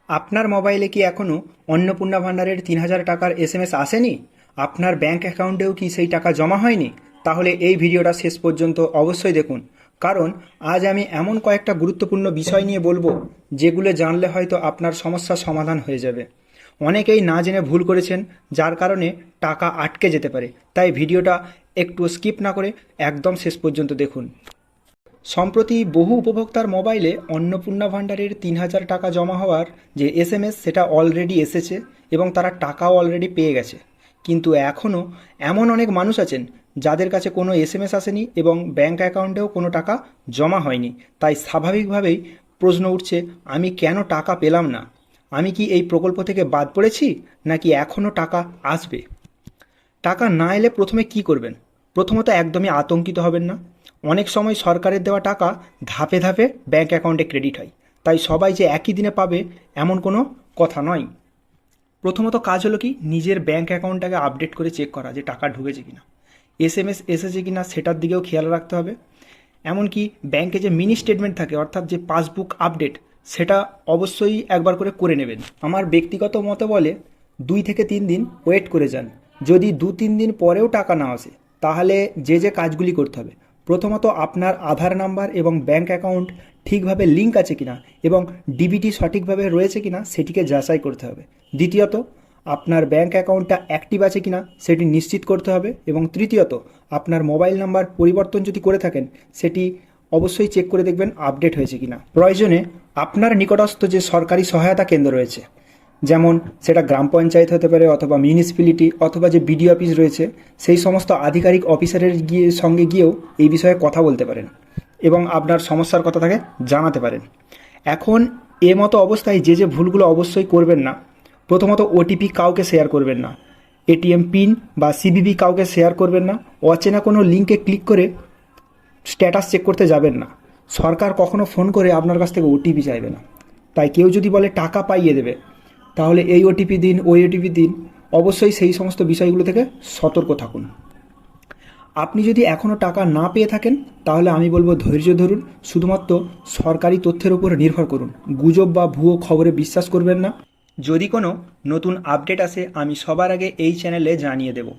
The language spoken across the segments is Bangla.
আপনার মোবাইলে কি এখনও অন্নপূর্ণা ভান্ডারের ৩,০০০ টাকার এসএমএস আসেনি? আপনার ব্যাংক অ্যাকাউন্টেও কি সেই টাকা জমা হয়নি? তাহলে এই ভিডিওটা শেষ পর্যন্ত অবশ্যই দেখুন, কারণ আজ আমি এমন কয়েকটা গুরুত্বপূর্ণ বিষয় নিয়ে বলবো যেগুলো জানলে হয়তো আপনার সমস্যার সমাধান হয়ে যাবে। অনেকেই না জেনে ভুল করেছেন, যার কারণে টাকা আটকে যেতে পারে। তাই ভিডিওটা একটু স্কিপ না করে একদম শেষ পর্যন্ত দেখুন। সম্প্রতি বহু উপভোক্তার মোবাইলে অন্নপূর্ণা ভান্ডারের ৩,০০০ টাকা জমা হওয়ার যে এসএমএস সেটা অলরেডি এসেছে এবং তারা টাকাও অলরেডি পেয়ে গেছে। কিন্তু এখনও এমন অনেক মানুষ আছেন যাদের কাছে কোনো এসএমএস আসেনি এবং ব্যাংক অ্যাকাউন্টেও কোনো টাকা জমা হয়নি। তাই স্বাভাবিকভাবেই প্রশ্ন উঠছে, আমি কেন টাকা পেলাম না? আমি কি এই প্রকল্প থেকে বাদ পড়েছি, নাকি এখনও টাকা আসবে? টাকা না এলে প্রথমে কি করবেন? প্রথমত একদমই আতঙ্কিত হবেন না। অনেক সময় সরকারের দেওয়া টাকা ধাপে ধাপে ব্যাংক অ্যাকাউন্টে ক্রেডিট হয়, তাই সবাই যে একই দিনে পাবে এমন কোনো কথা নয়। প্রথমত কাজ হলো কি, নিজের ব্যাংক অ্যাকাউন্টটাকে আপডেট করে চেক করা যে টাকা ঢুকেছে কিনা, এসএমএস এসেছে কিনা সেটার দিকেও খেয়াল রাখতে হবে। এমনকি ব্যাংকে যে মিনি স্টেটমেন্ট থাকে, অর্থাৎ যে পাসবুক আপডেট, সেটা অবশ্যই একবার করে করে নেবেন। আমার ব্যক্তিগত মতে বলে 2 থেকে 3 দিন ওয়েট করে যান। যদি 2-3 দিন পরেও টাকা না আসে, তাহলে যে কাজগুলি করতে হবে, প্রথমত আপনার আধার নাম্বার এবং ব্যাংক অ্যাকাউন্ট ঠিকভাবে লিঙ্ক আছে কিনা এবং ডিবিটি সঠিকভাবে রয়েছে কিনা সেটিকে যাচাই করতে হবে। দ্বিতীয়ত, আপনার ব্যাংক অ্যাকাউন্টটা অ্যাক্টিভ আছে কিনা সেটি নিশ্চিত করতে হবে এবং তৃতীয়ত, আপনার মোবাইল নাম্বার পরিবর্তন যদি করে থাকেন সেটি অবশ্যই চেক করে দেখবেন আপডেট হয়েছে কিনা। প্রয়োজনে আপনার নিকটস্থ যে সরকারি সহায়তা কেন্দ্র রয়েছে, যেমন সেটা গ্রাম পঞ্চায়েত হতে পারে অথবা মিউনিসিপ্যালিটি অথবা যে বিডিও অফিস রয়েছে, সেই সমস্ত আধিকারিক অফিসারের সঙ্গে গিয়েও এই বিষয়ে কথা বলতে পারেন এবং আপনার সমস্যার কথা তাকে জানাতে পারেন। এখন মতো অবস্থায় যে ভুলগুলো অবশ্যই করবেন না, প্রথমত ওটিপি কাউকে শেয়ার করবেন না, এটিএম পিন বা সিভিভি কাউকে শেয়ার করবেন না, অচেনা কোনো লিঙ্কে ক্লিক করে স্ট্যাটাস চেক করতে যাবেন না। সরকার কখনো ফোন করে আপনার কাছ থেকে ওটিপি চাইবে না। তাই কেউ যদি বলে টাকা পাইয়ে দেবে, তাহলে এই ওটিপি দিন, ওই ওটিপি দিন, অবশ্যই সেই সমস্ত বিষয়গুলো থেকে সতর্ক থাকুন। আপনি যদি এখনও টাকা না পেয়ে থাকেন, তাহলে আমি বলবো ধৈর্য ধরুন। শুধুমাত্র সরকারি তথ্যের উপর নির্ভর করুন, গুজব বা ভুয়ো খবরে বিশ্বাস করবেন না। যদি কোনো নতুন আপডেট আসে, আমি সবার আগে এই চ্যানেলে জানিয়ে দেব।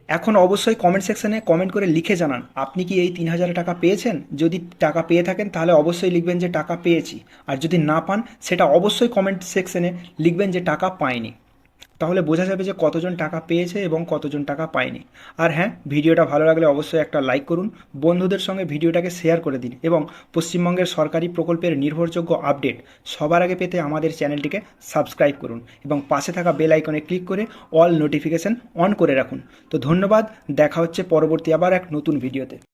এখন অবশ্যই কমেন্ট সেকশনে কমেন্ট করে লিখে জানান আপনি কি এই ৩,০০০ টাকা পেয়েছেন। যদি টাকা পেয়ে থাকেন তাহলে অবশ্যই লিখবেন যে টাকা পেয়েছি, আর যদি না পান সেটা অবশ্যই কমেন্ট সেকশনে লিখবেন যে টাকা পাইনি। তাহলে বোঝা যাবে যে কতজন টাকা পেয়েছে এবং কতজন টাকা পায়নি। আর হ্যাঁ, ভিডিওটা ভালো লাগলে অবশ্যই একটা লাইক করুন, বন্ধুদের সঙ্গে ভিডিওটাকে শেয়ার করে দিন এবং পশ্চিমবঙ্গের সরকারি প্রকল্পের নির্ভরযোগ্য আপডেট সবার আগে পেতে আমাদের চ্যানেলটিকে সাবস্ক্রাইব করুন এবং পাশে থাকা বেল আইকনে ক্লিক করে অল নোটিফিকেশন অন করে রাখুন। তো ধন্যবাদ, দেখা হচ্ছে পরবর্তী আবার এক নতুন ভিডিওতে।